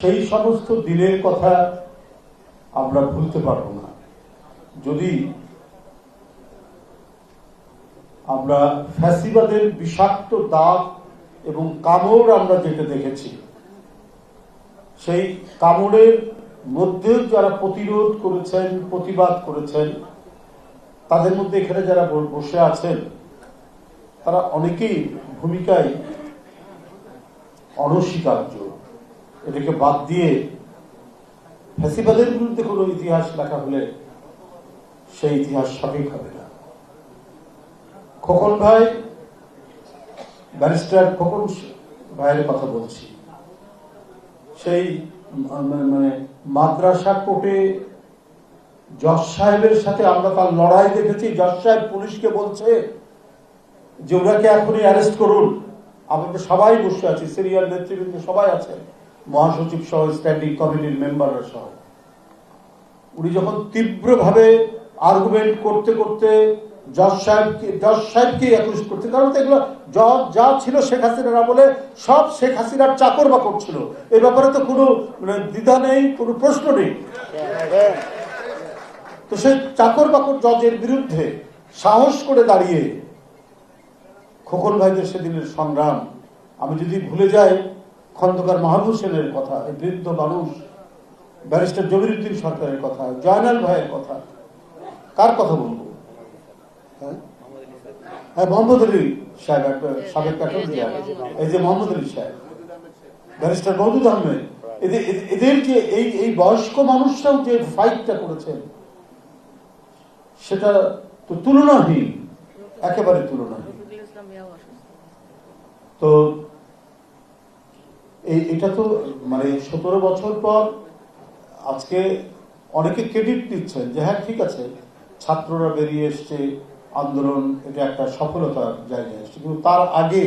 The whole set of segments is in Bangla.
সেই সমস্ত দিনের কথা আমরা ভুলতে পারবো না যদি আমরা ফ্যাসিবাদের বিষাক্ত দাগ এবং কামড় আমরা যেটা দেখেছি সেই কামড়ের মধ্যেও যারা প্রতিরোধ করেছেন, প্রতিবাদ করেছেন, তাদের মধ্যে এখানে যারা বসে আছেন তারা অনেকেই ভূমিকায় অনস্বীকার্য। এটাকে বাদ দিয়ে ফ্যাসিবাদের বিরুদ্ধে কোনো ইতিহাস লেখা হলে সেই ইতিহাস সঠিক হবে না। খোকন ভাই, ব্যারিস্টার খোকন ভাইয়ের কথা বলছি। সেই মানে মাদ্রাসা কোর্টে জজ সাহেবের সাথে আমরা তার লড়াই দেখেছি। জজ সাহেব পুলিশকে বলছে যে ওনাকে এখনই অ্যারেস্ট করুন। আমরা সবাই বসে আছি, সিরিয়ার নেতৃবৃন্দ সবাই আছে, মহাসচিব সহ, স্ট্যান্ডিং কমিটির মেম্বাররা সহ। উনি যখন তীব্রভাবে আর্গুমেন্ট করতে করতে জজ সাহেবকে অ্যাকুজ করতে, কারণ এগুলো জজ যা ছিল শেখ হাসিনার আমলে সব শেখ হাসিনার চাকর বাকর ছিল, এই ব্যাপারে তো কোনো দ্বিধা নেই, কোনো প্রশ্ন নেই। তো সেই চাকর বাকর জজের বিরুদ্ধে সাহস করে দাঁড়িয়ে খোকন ভাইদের সেদিনের সংগ্রাম, আমি যদি ভুলে যাই খন্দকার মাহবুব হোসেনের কথা, এই বৃদ্ধ মানুষ, ব্যারিস্টার জমিরুদ্দিন সরকারের কথা, জয়নাল ভাইয়ের কথা, কার কথা বলবো? হ্যাঁ, মোহাম্মদ আলী সাহেব, সাবেক এই যে মোহাম্মদ আলী সাহেব, ব্যারিস্টার মওদুদ আহমেদ, এদেরকে এই বয়স্ক মানুষরাও যে ফাইটটা করেছেন সেটা তো তুলনাহীন, একেবারে তুলনাহীন। তো এটা তো মানে 17 বছর পর আজকে অনেকে ক্রেডিট দিচ্ছেন যে হ্যাঁ ঠিক আছে, ছাত্ররা বেরিয়ে এসছে, আন্দোলন, এটা একটা সফলতার জায়গায় এসছে। কিন্তু তার আগে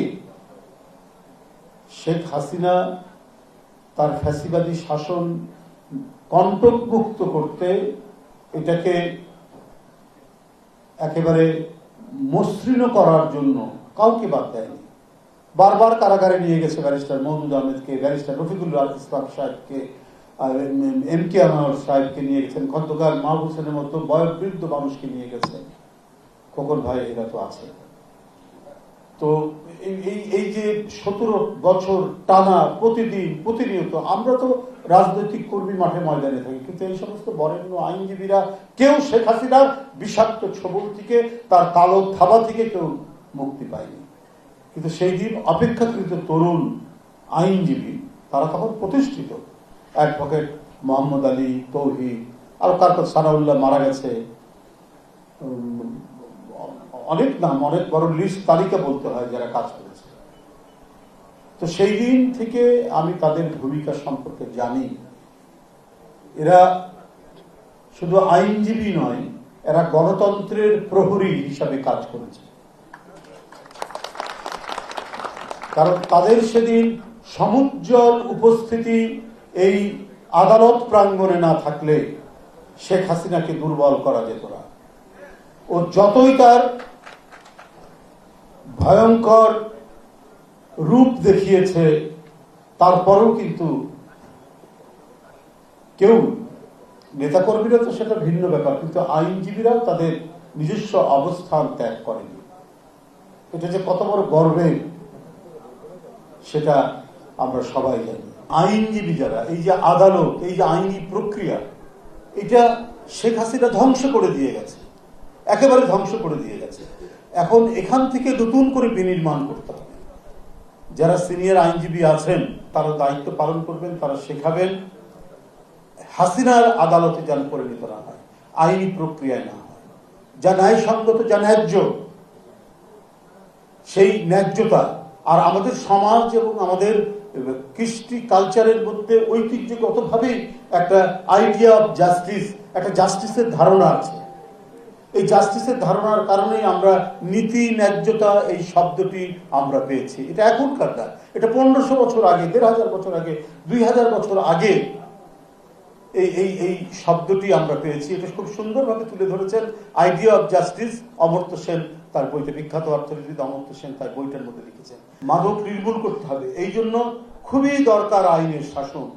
শেখ হাসিনা তার ফ্যাসিবাদী শাসন কণ্টকমুক্ত করতে এটাকে একেবারে মসৃণ করার জন্য কাউকে বাদ দেয়নি। বারবার কারাগারে নিয়ে গেছে ব্যারিস্টার মওদুদ আহমেদকে, ব্যারিস্টার রফিকুল ইসলাম সাহেবকে, এম.কে. আনোয়ার সাহেবকে নিয়ে গেছেন, খন্দকার মাহবুব হোসেনের মতো বয়োবৃদ্ধ মানুষকে নিয়ে গেছেন, খোকন ভাই এরা তো আছে। তো এই যে 17 বছর টানা প্রতিদিন প্রতিনিয়ত আমরা তো রাজনৈতিক কর্মী মাঠে ময়দানে থাকি, কিন্তু এই সমস্ত বরেণ্য আইনজীবীরা কেউ শেখ হাসিনার বিষাক্ত ছবল থেকে, তার কালো থাবা থেকে কেউ মুক্তি পায়নি। কিন্তু সেই দিন অপেক্ষাকৃত তরুণ আইনজীবী তারা তখন প্রতিষ্ঠিত, অ্যাডভোকেট মোহাম্মদ আলী, তৌহিদ, আর কার সানাউল্লাহ মারা গেছে, অনেক নাম, অনেক বড় লিস্ট, তালিকা বলতে হয় যারা কাজ করেছে। তো সেই দিন থেকে আমি তাদের ভূমিকা সম্পর্কে জানি। এরা শুধু আইনজীবী নয়, এরা গণতন্ত্রের প্রহরী হিসাবে কাজ করেছে। কারণ তাদের সেদিন সমুজ্জ্বল উপস্থিতি এই আদালত প্রাঙ্গণে না থাকলে শেখ হাসিনাকে দুর্বল করা যেত না। ও যতই তার ভয়ঙ্কর রূপ দেখিয়েছে, তারপরেও কিন্তু কেউ, নেতাকর্মীরা তো সেটা ভিন্ন ব্যাপার, কিন্তু আইনজীবীরাও তাদের নিজস্ব অবস্থান ত্যাগ করেনি। এটা যে কত বড় গর্বের সেটা আমরা সবাই জানি। আইনজীবী যারা, এই যে আদালত, এই যে আইনি প্রক্রিয়া, এটা শেখ হাসিনা ধ্বংস করে দিয়ে গেছে, একেবারে ধ্বংস করে দিয়ে গেছে। এখন এখান থেকে নতুন করে বিনির্মাণ করতে হবে। যারা সিনিয়র আইনজীবী আছেন তারা দায়িত্ব পালন করবেন, তারা শেখাবেন হাসিনার আদালতে যেন পরিণত না হয়, আইনি প্রক্রিয়ায় না হয়, যা ন্যায়সঙ্গত, যা ন্যায্য, সেই ন্যায্যতা। আর আমাদের সমাজ এবং আমাদের কৃষ্টি কালচারের মধ্যে ঐতিহ্যগতভাবেই একটা আইডিয়া অফ জাস্টিস, একটা জাস্টিসের ধারণা আছে। এই জাস্টিসের ধারণার কারণেই আমরা নীতি, ন্যায্যতা এই শব্দটি আমরা পেয়েছি। এটা এখনকার না, এটা 1500 বছর আগে, 1500 বছর আগে, 2000 বছর আগে এই শব্দটি আমরা পেয়েছি। এটা খুব সুন্দরভাবে তুলে ধরেছেন idea of justice Amartya Sen তার বইতে, বিখ্যাত অর্থনীতিবিদ অমর্ত্য সেন তার বইটার মধ্যে লিখেছেন। মাদক নির্মূল করতে হবে, এই জন্য খুবই দরকার আইনের শাসন,